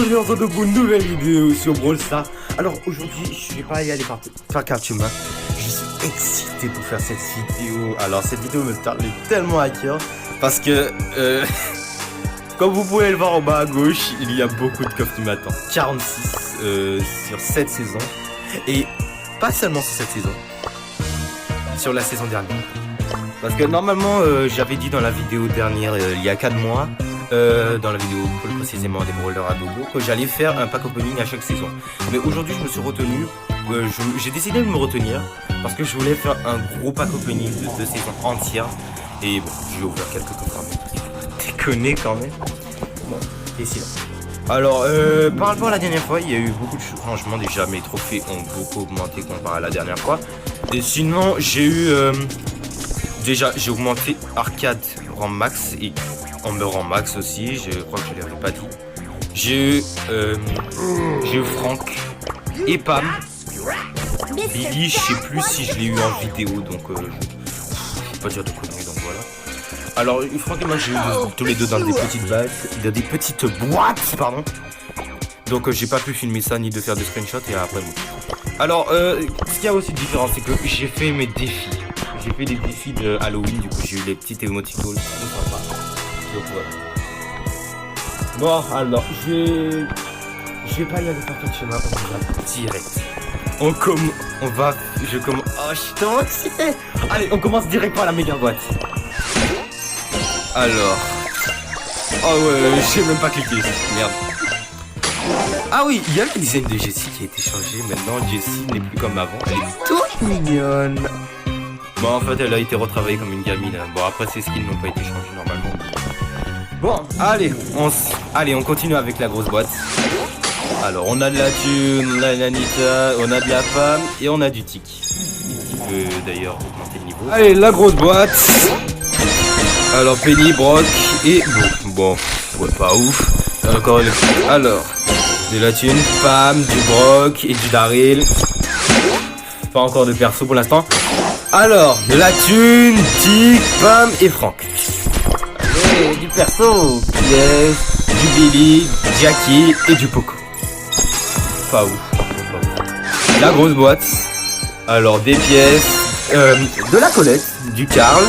bienvenue encore pour une nouvelle vidéo sur Brawl Stars. Alors aujourd'hui je vais pas y aller par cartouche. Je suis excité pour faire cette vidéo. Alors cette vidéo me tarde tellement à cœur parce que comme vous pouvez le voir en bas à gauche, il y a beaucoup de coffres qui m'attendent. 46 sur cette saison. Et pas seulement sur cette saison, sur la saison dernière. Parce que normalement j'avais dit dans la vidéo dernière il y a 4 mois, dans la vidéo plus précisément des brawlers à Dogo, que j'allais faire un pack opening à chaque saison. Mais aujourd'hui je me suis retenu, j'ai décidé de me retenir parce que je voulais faire un gros pack opening de saison entière. Et bon, je vais ouvrir quelques coffres. Déconner quand même. Bon, et sinon. Alors, par rapport à la dernière fois, il y a eu beaucoup de changements déjà. Mes trophées ont beaucoup augmenté comparé à la dernière fois. Et sinon, j'ai eu... déjà, j'ai augmenté Arcade rang max et Amber rang max aussi. Je crois que je ne l'avais pas dit. J'ai eu Franck et Pam. Billy, je sais plus si je l'ai eu en vidéo, donc je vais pas dire de conneries, donc voilà. Alors, Franck et moi, j'ai eu tous les deux dans des petites boîtes, pardon. Donc, j'ai pas pu filmer ça ni de faire des screenshots et après bon. Alors, ce qu'il y a aussi de différent, c'est que j'ai fait mes défis. J'ai fait des défis de Halloween, du coup, j'ai eu les petites émoticônes. Donc voilà. Bon, alors, je vais pas y aller par quatre chemins, on va direct. Oh, je suis Allez, on commence direct par la méga boîte. Alors. Oh ouais, j'ai même pas cliqué. Merde. Ah oui, il y a le design de Jessie qui a été changé. Maintenant, Jessie n'est plus comme avant. Elle est toute mignonne. Bon, en fait, elle a été retravaillée comme une gamine. Bon, après, ses skins n'ont pas été changés normalement. Bon, allez, on continue avec la grosse boîte. Alors, on a de la thune, on a de la Nita, on a de la femme et on a du tic. Qui peut d'ailleurs augmenter le niveau. Allez, la grosse boîte. Alors, Penny, Brock et... Bon, ouais, pas ouf. Encore une... Alors, de la thune, Pam, du Brock et du Daryl. Pas encore de perso pour l'instant. Alors, de la thune, Tic, Pam et Franck. Allez, du perso, Yes, du Billy, Jackie et du Poco. Pas ouf. La grosse boîte. Alors, des pièces, de la Colette, du Carl,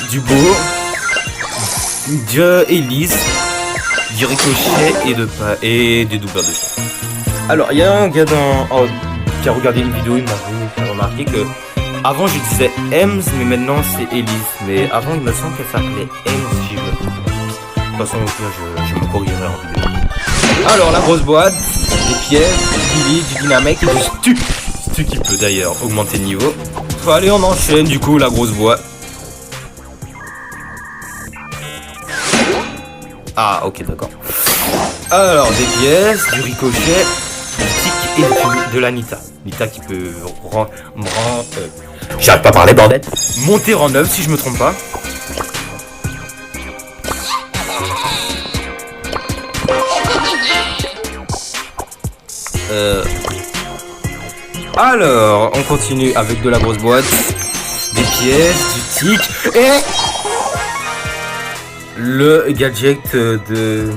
du Beau, de Elise, du Ricochet et des doubleurs de chat. Alors, il y a un gars qui a regardé une vidéo, il m'a fait remarquer que avant je disais Ems, mais maintenant c'est Elise. Mais avant il me semble qu'elle s'appelait Ems, si je me trompe. De toute façon, au pire, je me corrigerai en vidéo. Alors, la grosse boîte, des pièces, du Billy, du Dynamite et du Stu. Stu qui peut d'ailleurs augmenter le niveau. Allez, on enchaîne du coup la grosse boîte. Ah, ok, d'accord. Alors, des pièces, du Ricochet, du Tic et de la Nita. Nita qui peut j'arrive pas à parler, bordel. Monter en 9 si je me trompe pas. Alors, on continue avec de la grosse boîte, des pièces, du tic et le gadget de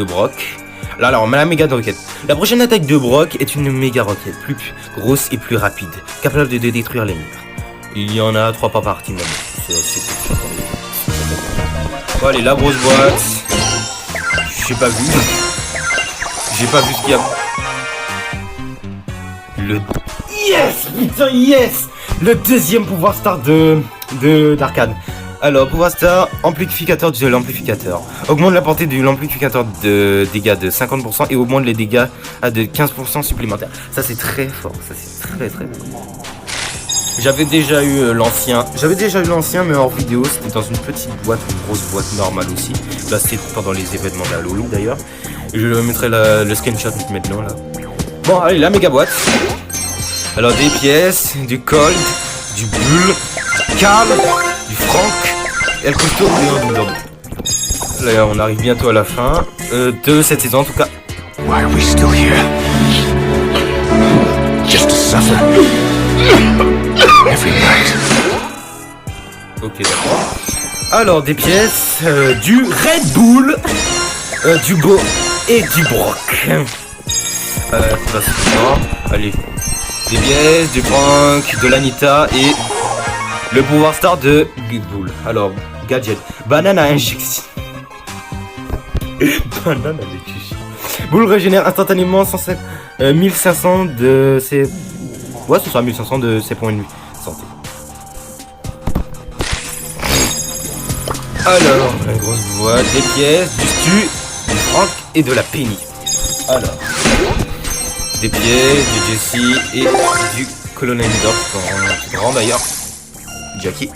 Brock. Là, alors, on met la méga roquette. La prochaine attaque de Brock est une méga roquette, plus grosse et plus rapide, capable de détruire les murs. Il y en a 3 par partie même. Bon, allez, la grosse boîte. J'ai pas vu ce qu'il y a. Yes, putain, yes. Le deuxième pouvoir star d'arcade. Alors, pouvoir star, amplificateur de l'amplificateur. Augmente la portée de l'amplificateur de dégâts de 50% et augmente les dégâts à de 15% supplémentaires. Ça, c'est très fort. Ça, c'est très très fort. J'avais déjà eu l'ancien, mais hors vidéo. C'était dans une petite boîte, une grosse boîte normale aussi. Là, c'était pendant les événements d'Halloween d'ailleurs. Et je mettrai le screenshot maintenant là. Bon, allez, la méga boîte. Alors, des pièces, du Cold, du Bull, du Carl, du Franck, et le couteau et un doubleur. Là, on arrive bientôt à la fin de cette saison en tout cas. Why are we still here? Just to suffer every night. Ok, d'accord. Alors, des pièces, du Red Bull, du Beau et du Brock. C'est pas suffisant. Allez. Des pièces, du Frank, de l'Anita et le pouvoir star de Bull. Alors, gadget. Banane à injection. Banane à injection. Bull régénère instantanément 1500 de ses... Ouais, ce sera 1500 de ses points de vie. Santé. Alors, une grosse boîte, des pièces, du Stu, du Frank et de la Penny. Alors, des pièces, du Jesse et du Colonel Midorf, grand d'ailleurs. Jackie.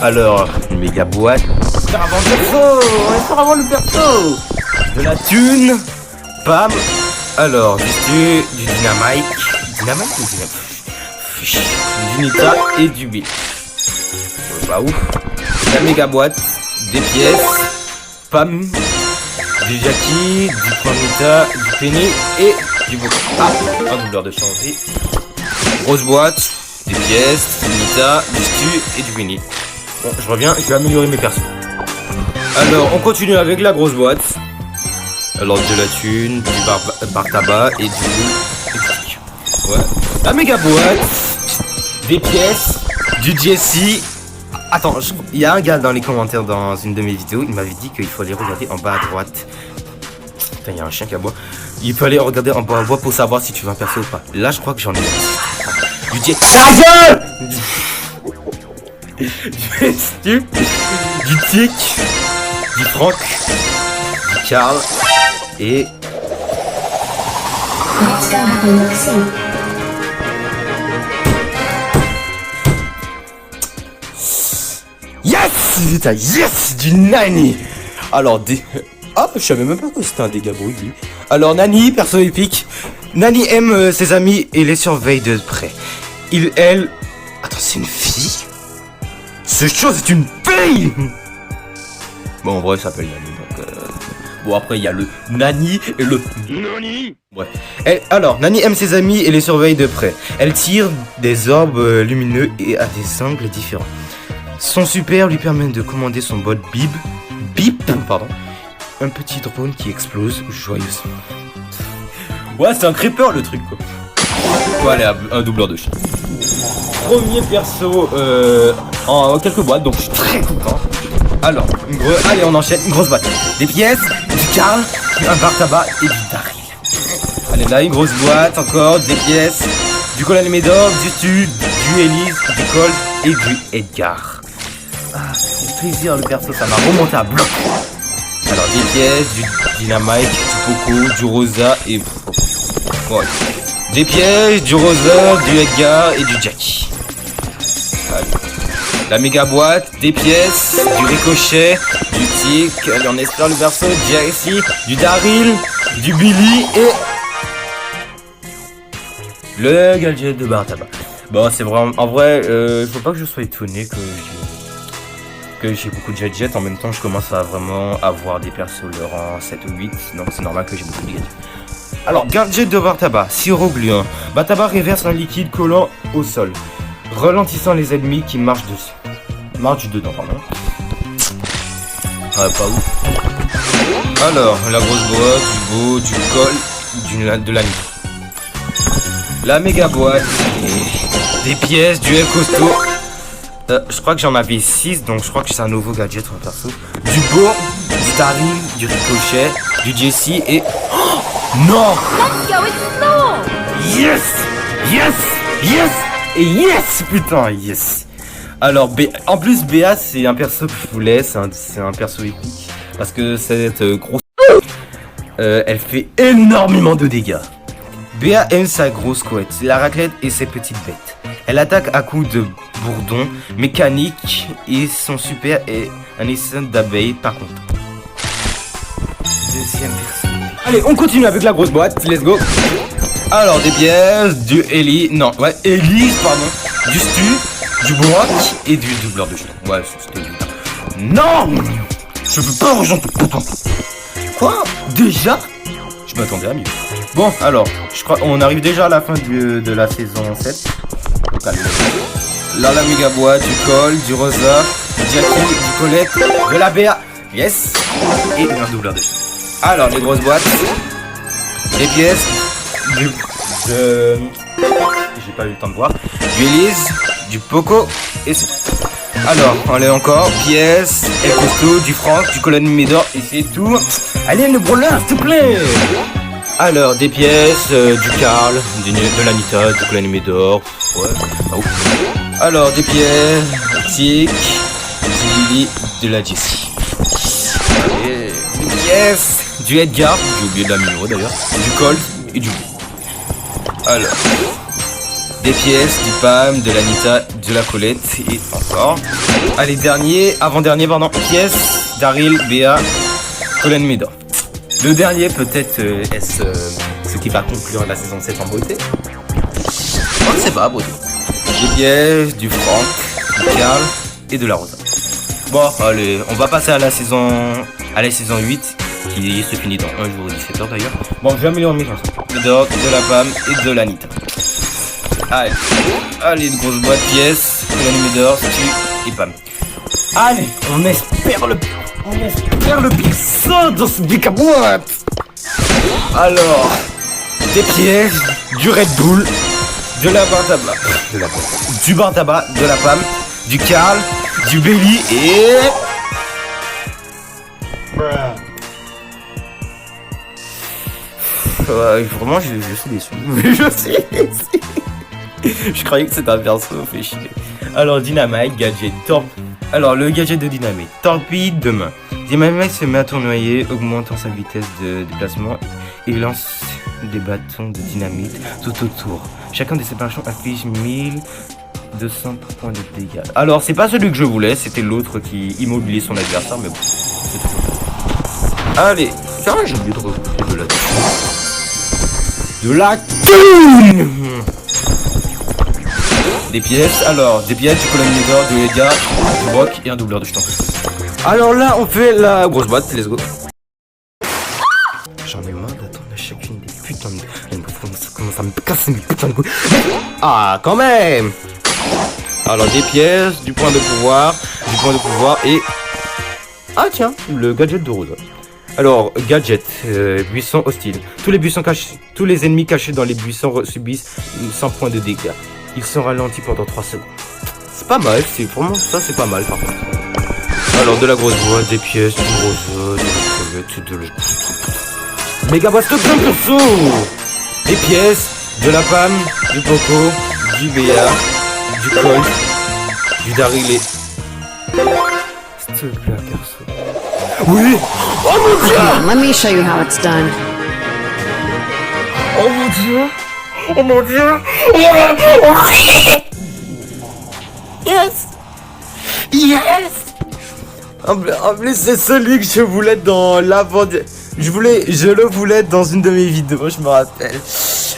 Alors, une méga boîte. Faire avant le perso. On va faire avant le perso. De la thune. Pam. Alors, du Stu, du Dynamite. Dynamite ou Dynamite? Du Nita et du Bill. Pas ouf. La méga boîte, des pièces, Pam, du Jackie, du Pamita, du Penny et du Book. Ah, un doubleur de changer. Grosse boîte, des pièces, du Nita, du Stu et du Penny. Bon, je reviens, je vais améliorer mes persos. Alors, on continue avec la grosse boîte. Alors, de la thune, du bar tabac et du... Ouais. La méga boîte, des pièces, du Jesse. Attends, il y a un gars dans les commentaires dans une de mes vidéos, il m'avait dit qu'il fallait regarder en bas à droite. Putain, il y a un chien qui aboie. Il fallait regarder en bas à droite pour savoir si tu veux un perso ou pas. Là, je crois que j'en ai. Du Jet. Ta gueule! Du Stu, du Tic, du Frank, du Carl et. Yes! Putain, yes! Du Nani! Alors, ah, je savais même pas que c'était un dégât brut, lui. Alors, Nani, perso épique. Nani aime ses amis et les surveille de près. Elle... Attends, c'est une fille? Cette chose est une fille! Bon, en vrai, ça s'appelle Nani, donc... Bon, après, il y a le Nani et le... Nani! Ouais. Alors, Nani aime ses amis et les surveille de près. Elle tire des orbes lumineux et à des angles différents. Son super lui permet de commander son bot Bip, pardon. Un petit drone qui explose joyeusement. Ouais, c'est un creeper le truc quoi. Voilà, un doubleur de chien. Premier perso en quelques boîtes, donc je suis très content. Alors, allez, on enchaîne, une grosse boîte. Des pièces, du Carl, un bar tabac et du Daryl. Allez, là, une grosse boîte, encore, des pièces, du Colonel Medov, du Stu, du Elise, du Colt et du Edgar. Ah, c'est plaisir le perso, ça m'a remonté à bloc. Alors des pièces, du Dynamite, du Coco, du Rosa et... Ouais. Des pièces, du Rosa, du Edgar et du Jackie. Allez. La méga boîte, des pièces, du Ricochet, du Tic, allez on espère le perso, du Jesse, du Daryl, du Billy et... Le gadget de bar tabac. Bon c'est vraiment... En vrai, faut pas que je sois étonné que j'ai beaucoup de gadgets, en même temps je commence à vraiment avoir des persos le rang 7 ou 8, donc c'est normal que j'ai beaucoup de gadgets. Alors, gadget de bar tabac, sirop gluant. Bar tabac réverse un liquide collant au sol, ralentissant les ennemis qui marchent dessus. Marche dedans, pardon. Ah, pas ouf. Alors, la grosse boîte, du beau, du col, de la nuit. La méga boîte, des pièces, du L costaud. Je crois que j'en avais 6, donc je crois que c'est un nouveau gadget en perso. Du beau, du Daryl, du Ricochet, du Jesse et... Oh non! Yes! Yes! Yes! Et yes! Putain, yes! Alors, en plus, Béa, c'est un perso que je voulais, c'est un perso épique. Parce que cette grosse... elle fait énormément de dégâts. Béa aime sa grosse couette, la raclette et ses petites bêtes. Elle attaque à coups de bourdon mécanique et son super est un essaim d'abeille par contre. Deuxième perso. Allez, on continue avec la grosse boîte, let's go. Alors, des pièces, du Ellie, non, ouais, Ellie, pardon, du Stu, du Brock et du doubleur de chien. Ouais, c'était du... Non! Je peux pas rejoindre ton putain. Quoi? Déjà? Je m'attendais à mieux. Bon, alors, je crois on arrive déjà à la fin de la saison 7. Là, la méga boîte, du Col, du Rosa, du Jackie, du Colette, de la BA. Yes! Et un doubleur de chien. Alors, les grosses boîtes. Les pièces. J'ai pas eu le temps de voir. Du Elise, du Poco et c'est... Alors, on est encore. Pièces, El Costo, du Franck, du Colonne Médor et c'est tout. Allez, le brûleur, s'il te plaît. Alors, des pièces, du Karl, de l'Anita, du Colonne Médor. Ouais, oh. Alors, des pièces, Tic, du Lily, de la Jessie. Allez, des pièces, du Edgar, j'ai oublié de la Mino d'ailleurs, du Colt et du Alors, des pièces, du Pam, de l'Anita, de la Colette et encore. Allez, avant-dernier, pardon, pièces, Daryl, Béa, Colin Médor. Le dernier, peut-être, est-ce ce qui va conclure la saison 7 en beauté? On ne sait pas, beauté. Des pièces, du Franck, du Karl et de la Rosa. Bon, allez, on va passer à la saison 8 qui se finit dans 1 jour et 17h d'ailleurs. Bon, je vais améliorer mes chansons. Médor, de la Pam et de l'Anita. Allez, une grosse boîte pièces, Colin Médor, Stu et Pam. Allez, on espère le pire saut dans ce bic à boîte. Alors, des pièces, du Red Bull, de la barre tabac, du bar tabac, de la Pam, du Karl, du Belly et... Vraiment, je suis déçu. Je suis déçu. Je croyais que c'était un perso, fait chier. Alors, Dynamite, gadget, Alors, le gadget de Dynamite, torpille de main. Dynamite se met à tournoyer, augmentant sa vitesse de déplacement et lance des bâtons de dynamite tout autour. Chacun de ces bâtons affiche 1200 points de dégâts. Alors, c'est pas celui que je voulais, c'était l'autre qui immobilise son adversaire, mais bon, c'est tout. Allez, ça va, j'ai oublié de recouper de la thune. Des pièces, alors, des pièces, du Colonne Médor, de Edgar, du Brock et un doubleur de jeton. Alors là, on fait la grosse boîte, let's go. J'en ai marre d'attendre à chacune des putains de... Ça commence à me casser mes putains de couilles. Ah, quand même. Alors, des pièces, du point de pouvoir et... Ah tiens, le gadget de Rosa. Alors, gadget, buisson hostile. Tous les ennemis cachés dans les buissons subissent 100 points de dégâts. Ils sont ralentis pendant 3 secondes. C'est pas mal, c'est vraiment ça, c'est pas mal par contre. Alors, de la grosse boîte, des pièces, du Rosa, de la méga boîte de plein de perso. Des pièces, de la Pam, du Poco, du Béa, du Colt, du Daryl et... S'il te plaît, perso. Oui! Oh mon dieu! Let me show you how it's done. Oh mon dieu! Oh mon dieu! Yes! Yes! En plus, c'est celui que je voulais dans l'avant... Je le voulais dans une de mes vidéos, je me rappelle.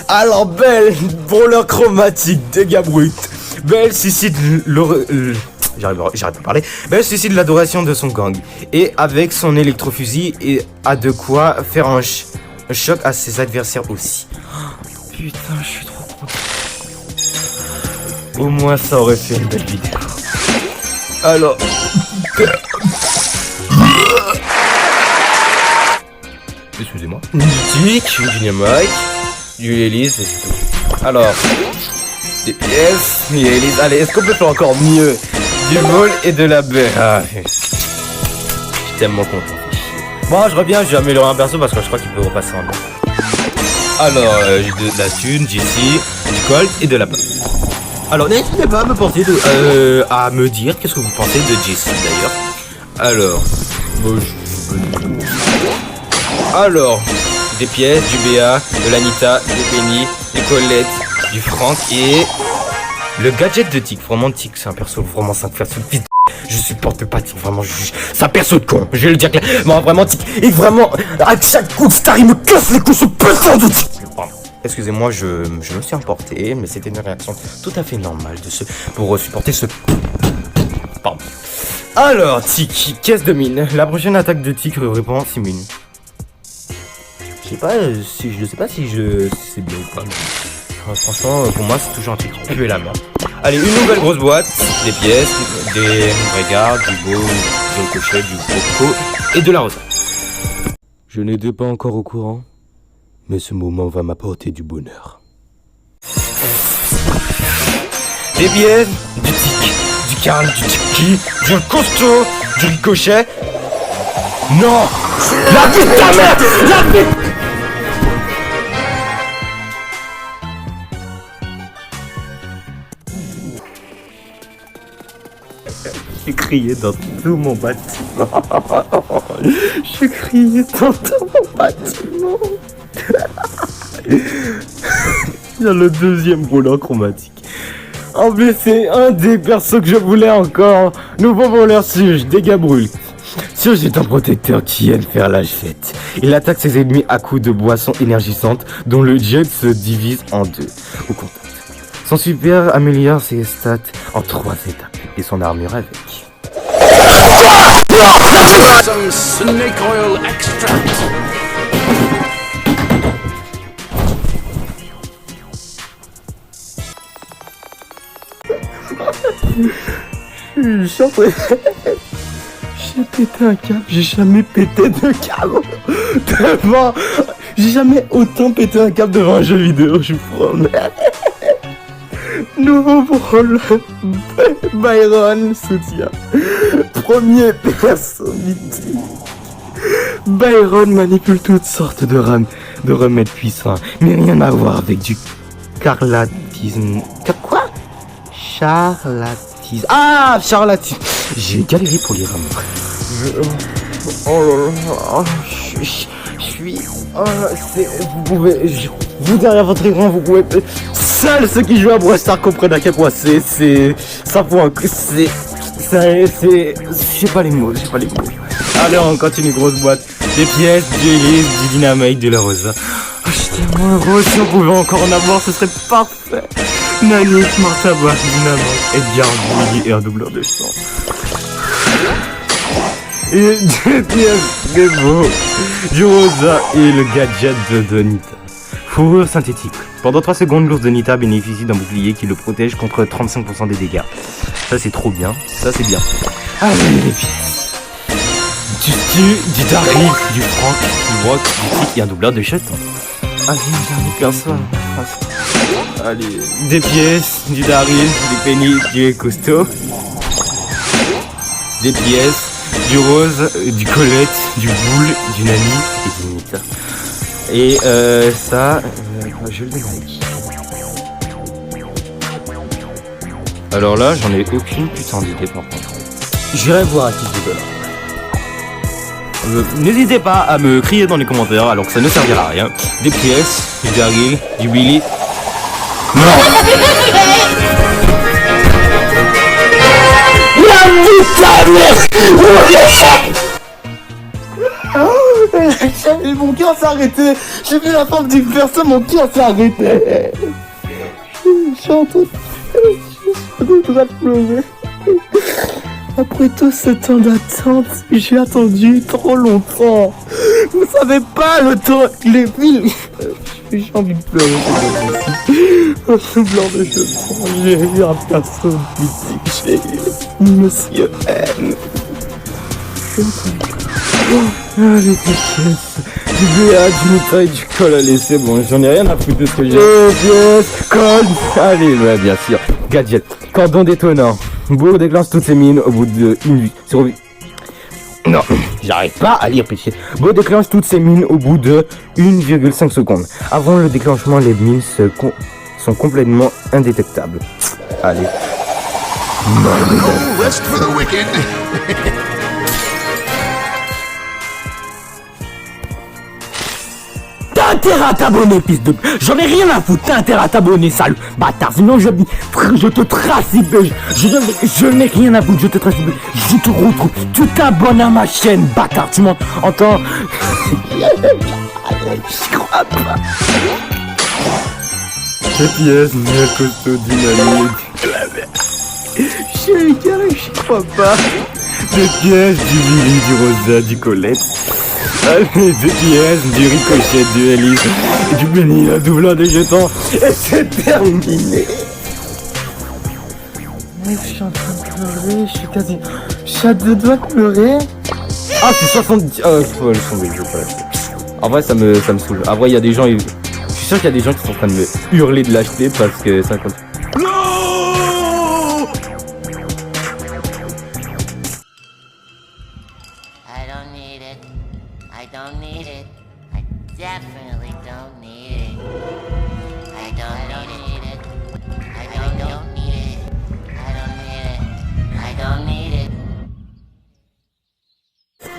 Alors, Belle, brûleur chromatique, dégâts bruts. Belle suscite j'arrête de parler. Belle suscite l'adoration de son gang. Et avec son électrofusil, et a de quoi faire un choc à ses adversaires aussi. Oh, putain, je suis trop content. Au moins, ça aurait fait une belle vidéo. Alors... Excusez-moi. Du tic, du dynamite, du Elise et c'est tout. Alors, des pièces, du Elise. Allez, est-ce qu'on peut faire encore mieux? Du vol et de la baie. Ah, je suis tellement content. Bon, je reviens, je vais améliorer un perso parce que je crois qu'il peut repasser en bas. Alors, j'ai de la thune, Jessie, du Colt et de la baie. Alors, n'hésitez pas à me porter à me dire qu'est-ce que vous pensez de Jessie d'ailleurs. Alors, Alors, des pièces, du Béa, de l'Anita, des Penny, des Colette, du Franck et le gadget de Tic. Vraiment Tic, c'est un perso vraiment 5 perso de piste. Je supporte pas Tic, vraiment, c'est un perso de con. Je vais le dire clairement, vraiment Tic. Et vraiment, à chaque coup de star, il me casse les couilles, ce putain de Tic. Excusez-moi, je me suis emporté, mais c'était une réaction tout à fait normale pour supporter ce... Pardon. Alors, Tic, caisse de mine. La prochaine attaque de Tic répond en 6 mines. Je sais pas si c'est bien ou pas. Mais... franchement, pour moi, c'est toujours un truc qui pue la merde. Allez, une nouvelle grosse boîte, des pièces, des regards, du beau, du ricochet, du coco et de la rosa. Je n'étais pas encore au courant, mais ce moment va m'apporter du bonheur. Des billets, du tic, du Karl, du tiki, du costaud, du ricochet. Non! La vie de ta mère! La vie! J'ai crié dans tout mon bâtiment. J'ai crié dans tout mon bâtiment. Il y a le deuxième voleur chromatique. En plus, c'est un des persos que je voulais encore. Nouveau voleur Surge, dégâts brûlent. Surge est un protecteur qui aime faire la fête. Il attaque ses ennemis à coups de boissons énergisantes dont le jet se divise en deux au contact. Son super améliore ses stats en 3 étapes et son armure avec. Some snake oil extract. Je suis en train... J'ai pété un câble, j'ai jamais pété de câble devant... J'ai jamais autant pété un câble devant un jeu vidéo, je vous promets. Nouveau rôle, Byron soutient. Premier perso mythique. Byron manipule toutes sortes de remèdes puissants, mais rien à voir avec du charlatisme. Quoi? Charlatisme. Ah, charlatisme. J'ai galéré pour lire un mot. Oh là là, je suis... Oh, vous pouvez... Vous derrière votre écran, vous pouvez... Seuls ceux qui jouent à Brawl Stars comprennent à quel point c'est... Ça pour un... C'est... J'ai pas les mots. Allez, on continue, grosse boîte. Des pièces, du hélice, du dynamite, de la rosa. Oh, je suis tellement heureux, si on pouvait encore en avoir, ce serait parfait. Nani, Martaba, Dynamite, Edgar, Willy et un doubleur de sang. Et des pièces, des beaux, du rosa et le gadget de Nita. Fourrure synthétique. Pendant 3 secondes, l'ours de Nita bénéficie d'un bouclier qui le protège contre 35% des dégâts. Ça c'est trop bien, ça c'est bien. Allez les pièces. Du Dari, du Franck, du Brock, du Tic et un doubleur de chatons. Allez, dernier perso. Allez, des pièces, du Daryl, du Penny, du Costaud. Des pièces, du Rose, du Colette, du Boule, du Nani et du Nita. Et ça, je le like. Alors là, j'en ai aucune putain d'idée par contre. J'irai voir à qui je donne. N'hésitez pas à me crier dans les commentaires alors que ça ne servira à rien. Des pièces, du Daryl, du Willy. Non. La putain, mon cœur s'est arrêté. J'ai vu la forme d'une personne, mon cœur s'est arrêté. Je suis en train de pleurer. Après tout ce temps d'attente, j'ai attendu trop longtemps. Vous savez pas le temps, les films. J'ai envie de pleurer. Un blanc de cheveux. J'ai eu un perso mythique. J'ai eu Monsieur M. Allez, pièces. Du BA, du Nita et du col. Allez, c'est bon, j'en ai rien à foutre de ce que j'ai. Pièces, col. Allez, ouais, bien sûr. Gadget, cordon détonnant. Beau déclenche toutes ses mines au bout de une vie. Non, j'arrive pas à lire, péché. Beau déclenche toutes ses mines au bout de 1,5 secondes. Avant le déclenchement, les mines sont complètement indétectables. Allez. No rest for the wicked. T'as intérêt à t'abonner, fils de... J'en ai rien à foutre, t'as intérêt à t'abonner, sale bâtard. Sinon, je te trace, je n'ai rien à foutre, je te trace, je te retrouve. Tu t'abonnes à ma chaîne, bâtard, tu m'entends? Je crois pas. Des pièces, mais costaud, dynamique. Je crois pas. Des pièces, du Willy, du Rosa, du Colette. Allez, des pièces, du Ricochet, du Hélice, et du Benny, la doubleur des jetons, et c'est terminé. Je suis en train de pleurer, je suis à 2 doigts de pleurer. Ah, c'est 70... Oh, il faut le tomber, je veux pas la faire. En vrai, ça me saoule. En vrai, il y a des gens, je suis sûr qu'il y a des gens qui sont en train de me hurler de l'acheter parce que ça compte. I don't need it. I don't need it. I definitely don't need it. I don't need it. I don't need it. I don't need it. I don't need it.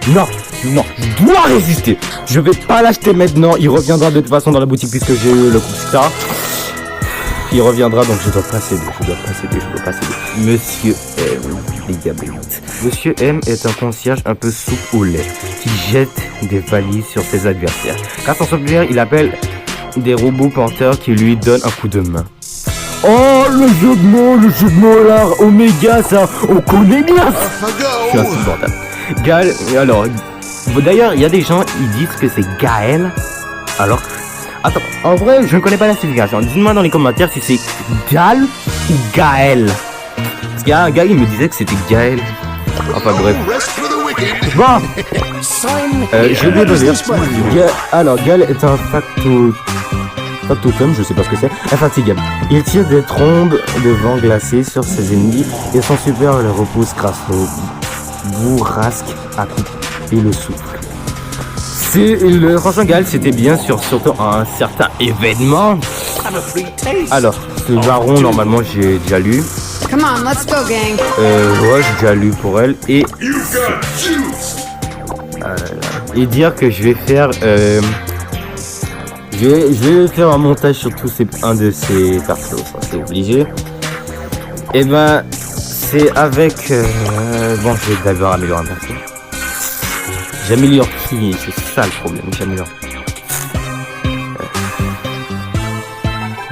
Non, non, je dois résister. Je vais pas l'acheter maintenant. Il reviendra de toute façon dans la boutique puisque j'ai eu le coup de ça. Il reviendra donc je dois pas céder. Monsieur M, les gars, Monsieur M est un concierge un peu soupe au lait qui jette des valises sur ses adversaires. Grâce à son software, il appelle des robots porteurs qui lui donnent un coup de main. Oh, le jeu de mots là, Oméga, ça, on connaît bien. Je suis insupportable. Gaël, alors, d'ailleurs, il y a des gens, ils disent que c'est Gaël, alors, attends, en vrai, je ne connais pas la signification. Dites-moi dans les commentaires si c'est Gal ou Gaël. Parce qu'il y a un gars, il me disait que c'était Gaël. Enfin bref. Bon, j'ai oublié de lire. Alors, Gal est un factotum, je sais pas ce que c'est, infatigable. Il tire des trombes de vent glacé sur ses ennemis et son super le repousse grâce au bourrasque à couper le souffle. Franchement, Gal, c'était bien sûr, surtout un certain événement. Alors, ce baron, normalement, j'ai déjà lu. Come on, let's go, gang. Ouais, j'ai déjà lu pour elle. Et dire que je vais faire... je vais faire un montage sur un de ces persos, ça c'est obligé. Et ben, c'est avec... bon, je vais d'abord améliorer un perso. J'améliore qui? C'est ça le problème, j'améliore.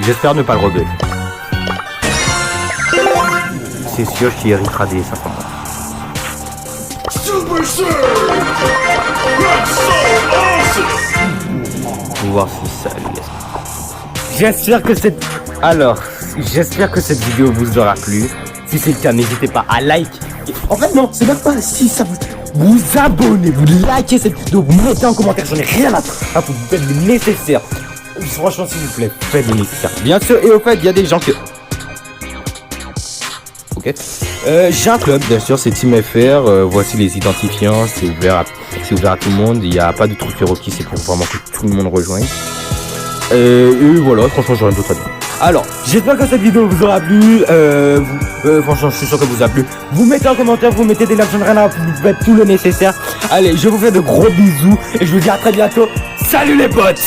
J'espère ne pas le regretter. C'est sûr qu'il héritera des 500 mois. Pour voir si ça lui laisse. J'espère que cette vidéo vous aura plu. Si c'est le cas, n'hésitez pas à like. En fait non, c'est même pas si ça vous abonnez, vous likez cette vidéo, vous mettez en commentaire, j'en ai rien à foutre, vous faites le nécessaire. Franchement, s'il vous plaît, faites le nécessaire. Bien sûr, et au fait, il y a des gens que... Ok. J'ai un club, bien sûr, c'est Team FR. Voici les identifiants, c'est ouvert à tout le monde. Il n'y a pas de truc requis, c'est pour vraiment que tout le monde rejoigne. Et voilà, franchement, j'aurais d'autres à dire. Alors, j'espère que cette vidéo vous aura plu. Franchement, je suis sûr que vous a plu. Vous mettez en commentaire, vous mettez des likes, j'en ai rien à foutre, vous faites tout le nécessaire. Allez, je vous fais de gros bisous et je vous dis à très bientôt. Salut les potes!